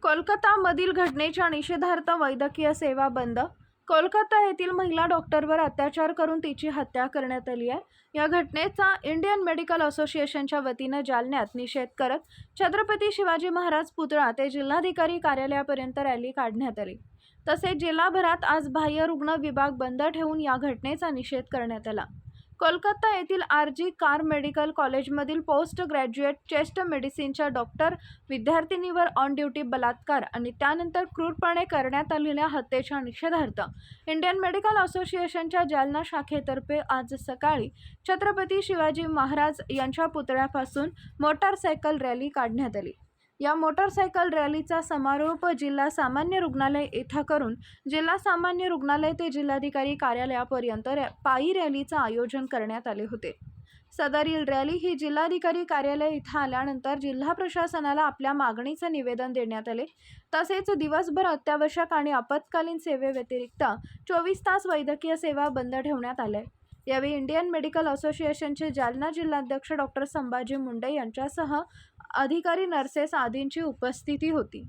कोलकातामधील घटनेच्या निषेधार्थ वैद्यकीय सेवा बंद. कोलकाता येथील महिला डॉक्टरवर अत्याचार करून तिची हत्या करण्यात आली आहे. या घटनेचा इंडियन मेडिकल असोसिएशनच्या वतीनं जालन्यात निषेध करत छत्रपती शिवाजी महाराज पुतळा ते जिल्हाधिकारी कार्यालयापर्यंत रॅली काढण्यात आली. तसेच जिल्हाभरात आज बाह्य रुग्ण विभाग बंद ठेवून या घटनेचा निषेध करण्यात आला. कोलकाता येथील आर.जी. कार मेडिकल कॉलेजमधील पोस्ट ग्रॅज्युएट चेस्ट मेडिसिनच्या डॉक्टर विद्यार्थिनीवर ऑन ड्युटी बलात्कार आणि त्यानंतर क्रूरपणे करण्यात आलेल्या हत्येच्या निषेधार्थ इंडियन मेडिकल असोसिएशनच्या जालना शाखेतर्फे आज सकाळी छत्रपती शिवाजी महाराज यांच्या पुतळ्यापासून मोटारसायकल रॅली काढण्यात आली. या मोटारसायकल रॅलीचा समारोप जिल्हा सामान्य रुग्णालय येथे करून जिल्हा सामान्य रुग्णालय ते जिल्हाधिकारी कार्यालयापर्यंत पायी रॅलीचे आयोजन करण्यात आले होते. सदरील रॅली ही जिल्हाधिकारी कार्यालय येथे आल्यानंतर जिल्हा प्रशासनाला आपल्या मागणीचे निवेदन देण्यात आले. तसेच दिवसभर अत्यावश्यक आणि आपत्कालीन सेवेव्यतिरिक्त 24 तास वैद्यकीय सेवा बंद ठेवण्यात आल्या. यावेळी इंडियन मेडिकल असोसिएशनचे जालना जिल्हाध्यक्ष डॉक्टर संभाजी मुंडे यांच्यासह अधिकारी, नर्सेस आदींची उपस्थिती होती.